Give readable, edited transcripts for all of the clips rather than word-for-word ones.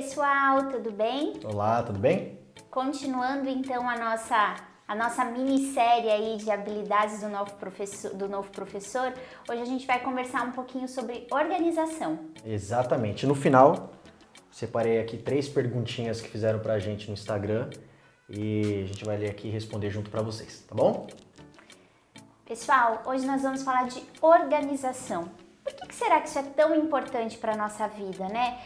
pessoal, tudo bem? Olá, tudo bem? Continuando então a nossa minissérie aí de habilidades do novo professor, hoje a gente vai conversar um pouquinho sobre organização. Exatamente. No final, separei aqui 3 perguntinhas que fizeram pra gente no Instagram e a gente vai ler aqui e responder junto pra vocês, tá bom? Pessoal, hoje nós vamos falar de organização. Por que será que isso é tão importante para a nossa vida, né?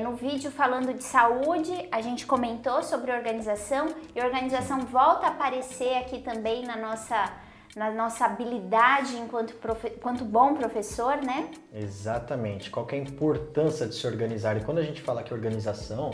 No vídeo falando de saúde, a gente comentou sobre organização e organização volta a aparecer aqui também na nossa habilidade enquanto bom professor, né? Exatamente. Qual que é a importância de se organizar? E quando a gente fala que organização,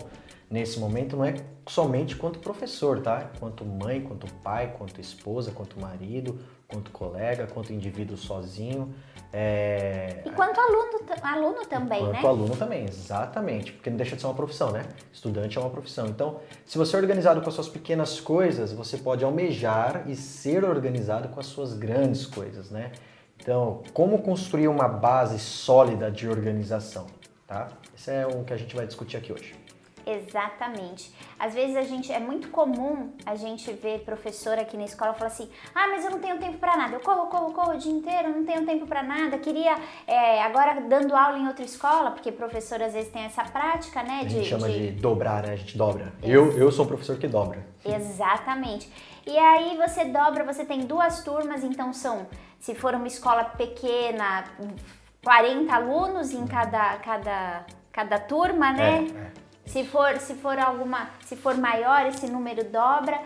nesse momento, não é somente quanto professor, tá? Quanto mãe, quanto pai, quanto esposa, quanto marido, quanto colega, quanto indivíduo sozinho. E quanto aluno também, né? Quanto aluno também, exatamente, porque não deixa de ser uma profissão, né? Estudante é uma profissão. Então, se você é organizado com as suas pequenas coisas, você pode almejar e ser organizado com as suas grandes coisas, né? Então, como construir uma base sólida de organização, tá? Esse é o que a gente vai discutir aqui hoje. Exatamente. Às vezes é muito comum a gente ver professor aqui na escola falar assim: ah, mas eu não tenho tempo para nada, eu corro o dia inteiro, eu não tenho tempo para nada, queria agora dando aula em outra escola, porque professor às vezes tem essa prática, né? A gente chama de dobrar, né? A gente dobra. Eu sou um professor que dobra. Exatamente. E aí você dobra, você tem 2 turmas, então se for uma escola pequena, 40 alunos em cada turma, né? Se for maior, esse número dobra.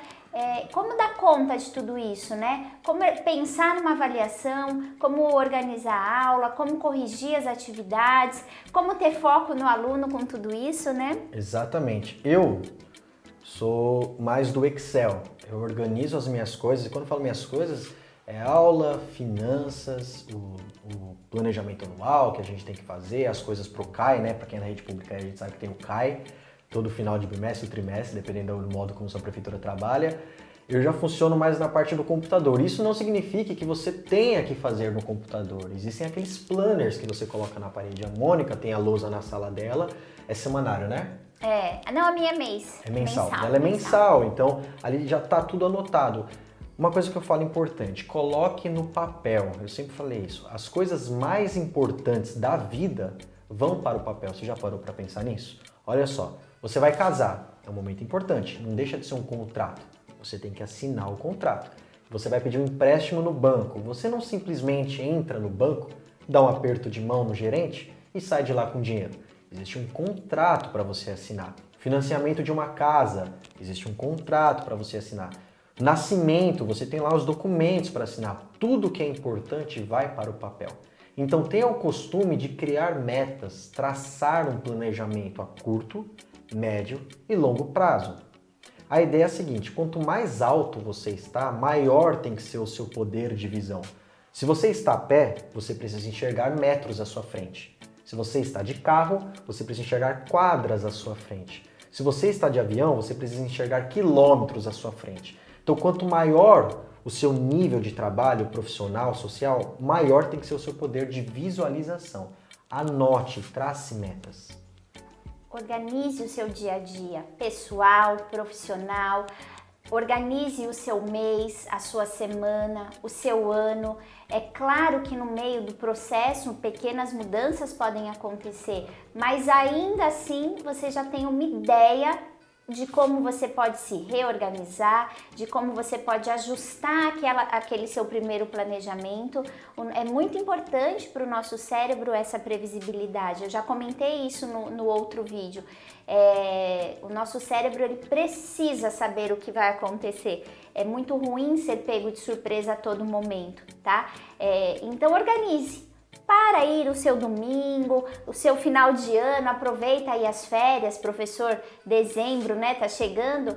Como dar conta de tudo isso, né? Como pensar numa avaliação, como organizar a aula, como corrigir as atividades, como ter foco no aluno com tudo isso, né? Exatamente. Eu sou mais do Excel. Eu organizo as minhas coisas, e quando eu falo minhas coisas, é aula, finanças, o planejamento anual que a gente tem que fazer, as coisas pro CAI, né? Para quem é da rede pública, a gente sabe que tem o CAI, todo final de bimestre, trimestre, dependendo do modo como sua prefeitura trabalha. Eu já funciono mais na parte do computador. Isso não significa que você tenha que fazer no computador. Existem aqueles planners que você coloca na parede. A Mônica tem a lousa na sala dela, é semanário, né? Não, a minha é mês. É mensal. Ela é mensal, então ali já tá tudo anotado. Uma coisa que eu falo importante, coloque no papel, eu sempre falei isso, as coisas mais importantes da vida vão para o papel. Você já parou para pensar nisso? Olha só, você vai casar, é um momento importante, não deixa de ser um contrato, você tem que assinar o contrato. Você vai pedir um empréstimo no banco, você não simplesmente entra no banco, dá um aperto de mão no gerente e sai de lá com dinheiro. Existe um contrato para você assinar. Financiamento de uma casa, existe um contrato para você assinar. Nascimento, você tem lá os documentos para assinar. Tudo que é importante vai para o papel. Então tenha o costume de criar metas, traçar um planejamento a curto, médio e longo prazo. A ideia é a seguinte, quanto mais alto você está, maior tem que ser o seu poder de visão. Se você está a pé, você precisa enxergar metros à sua frente. Se você está de carro, você precisa enxergar quadras à sua frente. Se você está de avião, você precisa enxergar quilômetros à sua frente. Então, quanto maior o seu nível de trabalho profissional, social, maior tem que ser o seu poder de visualização. Anote, trace metas. Organize o seu dia a dia, pessoal, profissional. Organize o seu mês, a sua semana, o seu ano. É claro que no meio do processo pequenas mudanças podem acontecer, mas ainda assim você já tem uma ideia de como você pode se reorganizar, de como você pode ajustar aquele seu primeiro planejamento. É muito importante para o nosso cérebro essa previsibilidade. Eu já comentei isso no outro vídeo. O nosso cérebro ele precisa saber o que vai acontecer. É muito ruim ser pego de surpresa a todo momento, tá? Então organize. Para ir o seu domingo, o seu final de ano, aproveita aí as férias, professor, dezembro, né, tá chegando,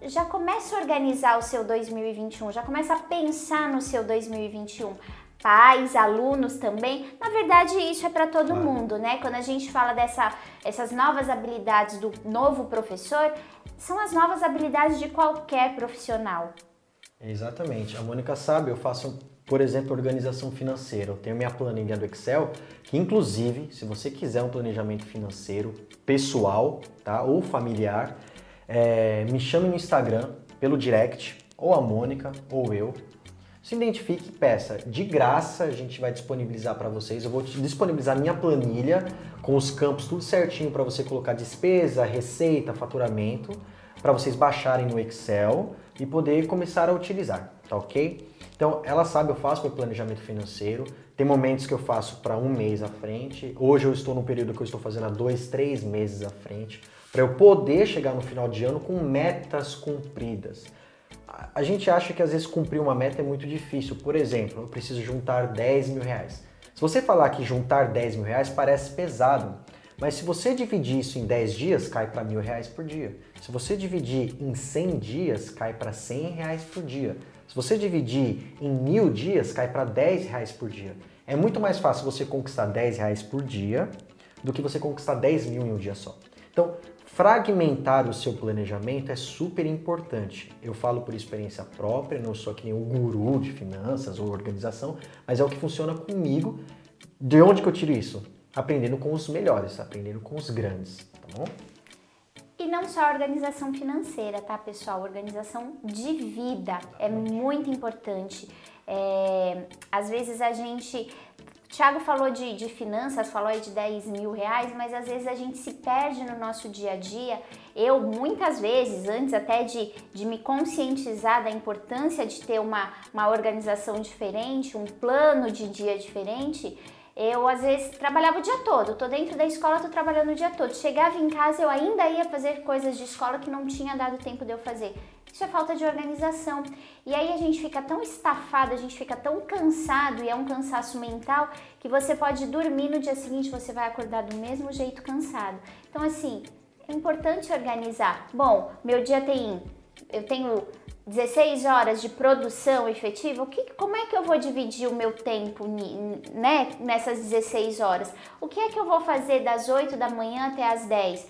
já começa a organizar o seu 2021, já começa a pensar no seu 2021. Pais, alunos também, na verdade isso é para todo mundo, né? Quando a gente fala essas novas habilidades do novo professor, são as novas habilidades de qualquer profissional. Exatamente, a Mônica sabe, eu faço por exemplo, organização financeira. Eu tenho minha planilha do Excel, que inclusive, se você quiser um planejamento financeiro pessoal, tá, ou familiar, me chame no Instagram, pelo direct, ou a Mônica, ou eu. Se identifique e peça. De graça, a gente vai disponibilizar para vocês. Eu vou disponibilizar minha planilha com os campos tudo certinho para você colocar despesa, receita, faturamento, para vocês baixarem no Excel e poder começar a utilizar, tá ok? Então, ela sabe, eu faço meu planejamento financeiro. Tem momentos que eu faço para um mês à frente. Hoje eu estou num período que eu estou fazendo há 2, 3 meses à frente, para eu poder chegar no final de ano com metas cumpridas. A gente acha que às vezes cumprir uma meta é muito difícil. Por exemplo, eu preciso juntar 10 mil reais. Se você falar que juntar 10 mil reais parece pesado, mas se você dividir isso em 10 dias, cai para R$1.000 por dia. Se você dividir em 100 dias, cai para R$100 por dia. Se você dividir em 1.000 dias, cai para R$10 por dia. É muito mais fácil você conquistar R$10 por dia do que você conquistar 10 mil em um dia só. Então, fragmentar o seu planejamento é super importante. Eu falo por experiência própria, não sou aqui nenhum guru de finanças ou organização, mas é o que funciona comigo. De onde que eu tiro isso? Aprendendo com os melhores, aprendendo com os grandes, tá bom? E não só a organização financeira, tá, pessoal? Organização de vida é muito importante. Às vezes a gente... Thiago falou de finanças, falou aí de 10 mil reais, mas às vezes a gente se perde no nosso dia a dia. Eu, muitas vezes, antes até de me conscientizar da importância de ter uma organização diferente, um plano de dia diferente, eu às vezes trabalhava o dia todo. Tô dentro da escola, tô trabalhando o dia todo. Chegava em casa, eu ainda ia fazer coisas de escola que não tinha dado tempo de eu fazer. Isso é falta de organização. E aí a gente fica tão estafado, a gente fica tão cansado, e é um cansaço mental, que você pode dormir no dia seguinte, você vai acordar do mesmo jeito cansado. Então assim, é importante organizar. Bom, meu dia eu tenho 16 horas de produção efetiva, como é que eu vou dividir o meu tempo, né, nessas 16 horas? O que é que eu vou fazer das 8 da manhã até as 10?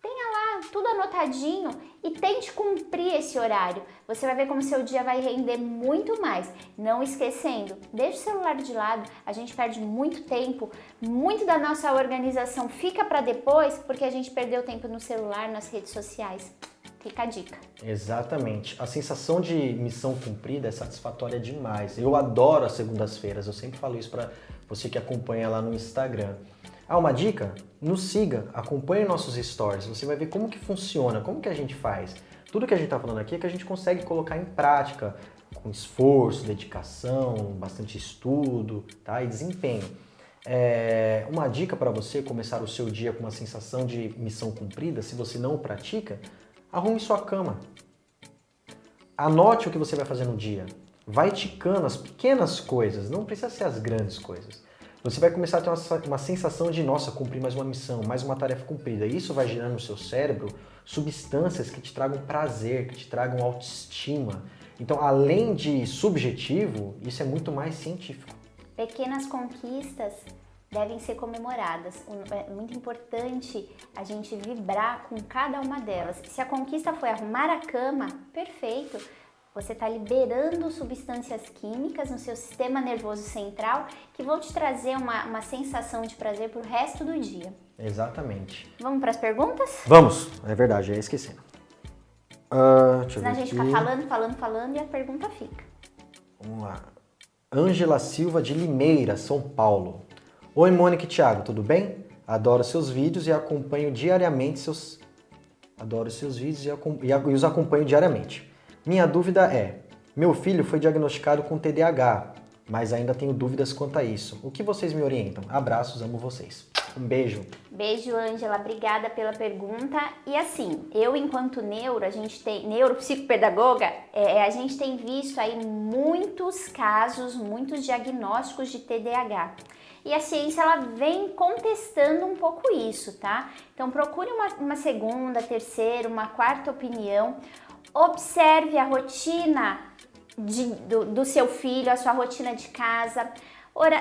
Tenha lá tudo anotadinho e tente cumprir esse horário. Você vai ver como seu dia vai render muito mais. Não esquecendo, deixa o celular de lado, a gente perde muito tempo, muito da nossa organização fica para depois porque a gente perdeu tempo no celular, nas redes sociais. Fica a dica. Exatamente. A sensação de missão cumprida é satisfatória demais. Eu adoro as segundas-feiras, eu sempre falo isso para você que acompanha lá no Instagram. Uma dica? Nos siga, acompanhe nossos stories, você vai ver como que funciona, como que a gente faz. Tudo que a gente está falando aqui é que a gente consegue colocar em prática, com esforço, dedicação, bastante estudo, tá? E desempenho. Uma dica para você começar o seu dia com uma sensação de missão cumprida, se você não o pratica, arrume sua cama. Anote o que você vai fazer no dia. Vai ticando as pequenas coisas, não precisa ser as grandes coisas. Você vai começar a ter uma sensação de, nossa, cumpri mais uma missão, mais uma tarefa cumprida. Isso vai gerar no seu cérebro substâncias que te tragam prazer, que te tragam autoestima. Então, além de subjetivo, isso é muito mais científico. Pequenas conquistas devem ser comemoradas. É muito importante a gente vibrar com cada uma delas. Se a conquista foi arrumar a cama, perfeito. Você está liberando substâncias químicas no seu sistema nervoso central que vão te trazer uma sensação de prazer pro resto do dia. Exatamente. Vamos para as perguntas? Vamos, é verdade, já ia esquecendo. Senão a gente fica falando e a pergunta fica. Vamos lá. Ângela Silva de Limeira, São Paulo. Oi, Mônica e Thiago, tudo bem? Adoro seus vídeos e acompanho diariamente Adoro seus vídeos e os acompanho diariamente. Minha dúvida é, meu filho foi diagnosticado com TDAH, mas ainda tenho dúvidas quanto a isso. O que vocês me orientam? Abraços, amo vocês. Um beijo. Beijo, Ângela. Obrigada pela pergunta. E assim, eu enquanto neuropsicopedagoga, a gente tem visto aí muitos casos, muitos diagnósticos de TDAH. E a ciência, ela vem contestando um pouco isso, tá? Então procure uma segunda, terceira, uma quarta opinião. Observe a rotina do seu filho, a sua rotina de casa,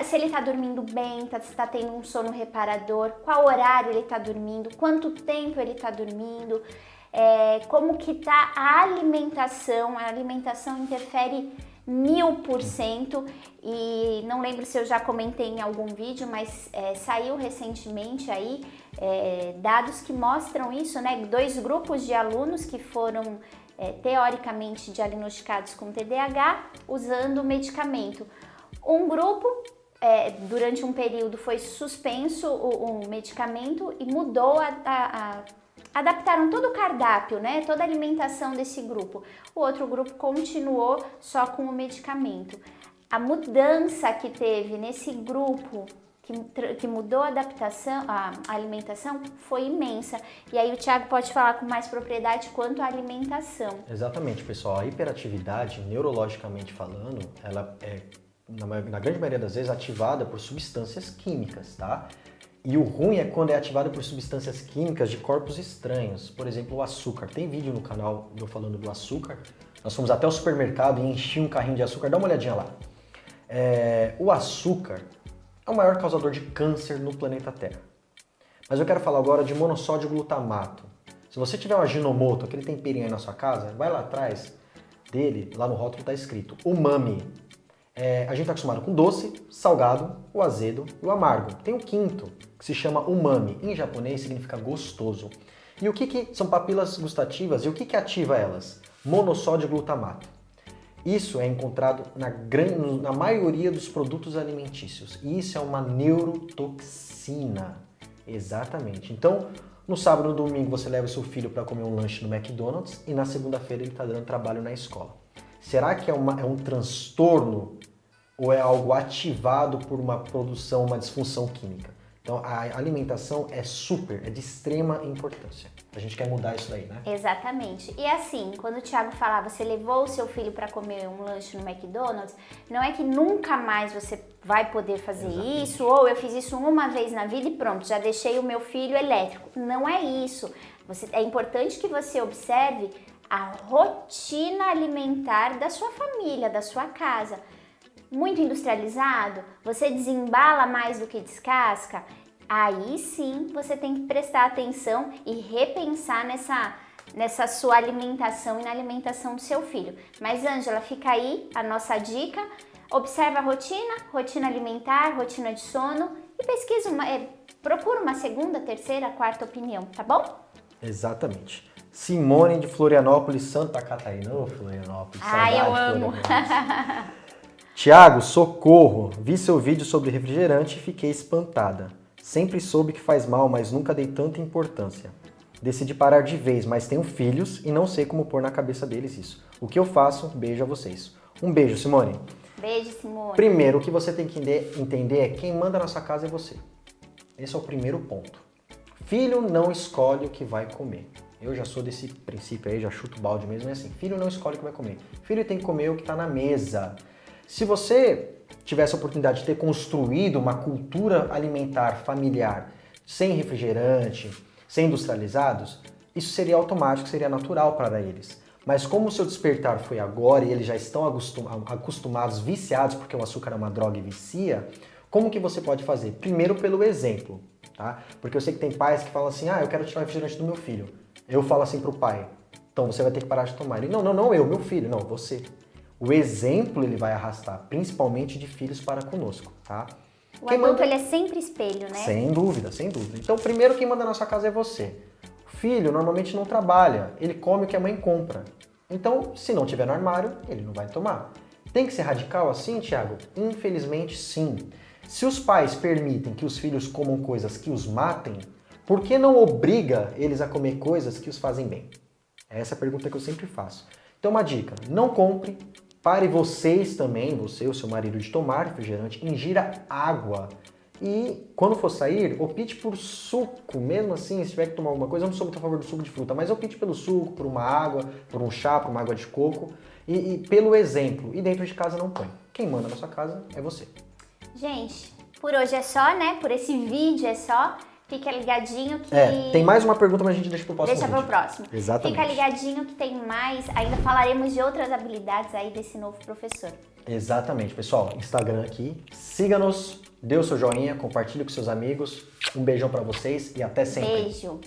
se ele está dormindo bem, se está tendo um sono reparador, qual horário ele está dormindo, quanto tempo ele está dormindo, como que está a alimentação interfere 1000%, e não lembro se eu já comentei em algum vídeo, mas saiu recentemente aí dados que mostram isso, né? 2 grupos de alunos que foram teoricamente diagnosticados com TDAH usando o medicamento. Um grupo, durante um período, foi suspenso o medicamento e mudou adaptaram todo o cardápio, né? Toda a alimentação desse grupo. O outro grupo continuou só com o medicamento. A mudança que teve nesse grupo que mudou a adaptação, a alimentação, foi imensa. E aí o Thiago pode falar com mais propriedade quanto à alimentação. Exatamente, pessoal. A hiperatividade, neurologicamente falando, ela é, na grande maioria das vezes, ativada por substâncias químicas, tá? E o ruim é quando é ativada por substâncias químicas de corpos estranhos. Por exemplo, o açúcar. Tem vídeo no canal eu falando do açúcar. Nós fomos até o supermercado e enchi um carrinho de açúcar. Dá uma olhadinha lá. O açúcar é o maior causador de câncer no planeta Terra. Mas eu quero falar agora de monossódio glutamato. Se você tiver um Ajinomoto, aquele temperinho aí na sua casa, vai lá atrás dele, lá no rótulo está escrito umami. A gente está acostumado com doce, salgado, o azedo e o amargo. Tem o quinto, que se chama umami. Em japonês significa gostoso. E o que são papilas gustativas e o que ativa elas? Monossódio glutamato. Isso é encontrado na maioria dos produtos alimentícios. E isso é uma neurotoxina. Exatamente. Então, no sábado e no domingo você leva o seu filho para comer um lanche no McDonald's e na segunda-feira ele está dando trabalho na escola. Será que é um transtorno ou é algo ativado por uma produção, uma disfunção química? Então, a alimentação é de extrema importância. A gente quer mudar isso daí, né? Exatamente. E assim, quando o Thiago falava, você levou o seu filho para comer um lanche no McDonald's, não é que nunca mais você vai poder fazer isso, ou eu fiz isso uma vez na vida e pronto, já deixei o meu filho elétrico. Não é isso. É importante que você observe a rotina alimentar da sua família, da sua casa. Muito industrializado, você desembala mais do que descasca, aí sim você tem que prestar atenção e repensar nessa sua alimentação e na alimentação do seu filho. Mas, Ângela, fica aí a nossa dica, observa a rotina alimentar, rotina de sono e pesquisa, procura uma segunda, terceira, quarta opinião, tá bom? Exatamente. Simone de Florianópolis, Santa Catarina. Ô, Florianópolis, saudade eu amo. Tiago, socorro! Vi seu vídeo sobre refrigerante e fiquei espantada. Sempre soube que faz mal, mas nunca dei tanta importância. Decidi parar de vez, mas tenho filhos e não sei como pôr na cabeça deles isso. O que eu faço? Beijo a vocês. Um beijo, Simone. Beijo, Simone. Primeiro, o que você tem que entender é quem manda na sua casa é você. Esse é o primeiro ponto. Filho não escolhe o que vai comer. Eu já sou desse princípio aí, já chuto o balde mesmo, é assim. Filho não escolhe o que vai comer. Filho tem que comer o que está na mesa. Se você tivesse a oportunidade de ter construído uma cultura alimentar familiar sem refrigerante, sem industrializados, isso seria automático, seria natural para eles. Mas como o seu despertar foi agora e eles já estão acostumados, viciados, porque o açúcar é uma droga e vicia, como que você pode fazer? Primeiro pelo exemplo, tá? Porque eu sei que tem pais que falam assim, eu quero tirar o refrigerante do meu filho. Eu falo assim pro pai, então você vai ter que parar de tomar. Ele, não eu, meu filho, não, você. O exemplo ele vai arrastar, principalmente de filhos para conosco, tá? O adulto ele é sempre espelho, né? Sem dúvida, sem dúvida. Então, primeiro quem manda na sua casa é você. O filho normalmente não trabalha, ele come o que a mãe compra. Então, se não tiver no armário, ele não vai tomar. Tem que ser radical assim, Thiago? Infelizmente, sim. Se os pais permitem que os filhos comam coisas que os matem, por que não obriga eles a comer coisas que os fazem bem? Essa é a pergunta que eu sempre faço. Então, uma dica, não compre. Pare vocês também, você e o seu marido, de tomar refrigerante, ingira água. E quando for sair, opte por suco, mesmo assim, se tiver que tomar alguma coisa, eu não sou muito a favor do suco de fruta, mas opte pelo suco, por uma água, por um chá, por uma água de coco e pelo exemplo. E dentro de casa não põe. Quem manda na sua casa é você. Gente, por hoje é só, né? Por esse vídeo é só. Fica ligadinho que... tem mais uma pergunta, mas a gente deixa pro próximo vídeo. Deixa pro próximo. Exatamente. Fica ligadinho que tem mais. Ainda falaremos de outras habilidades aí desse novo professor. Exatamente, pessoal. Instagram aqui. Siga-nos, dê o seu joinha, compartilhe com seus amigos. Um beijão pra vocês e até sempre. Beijo.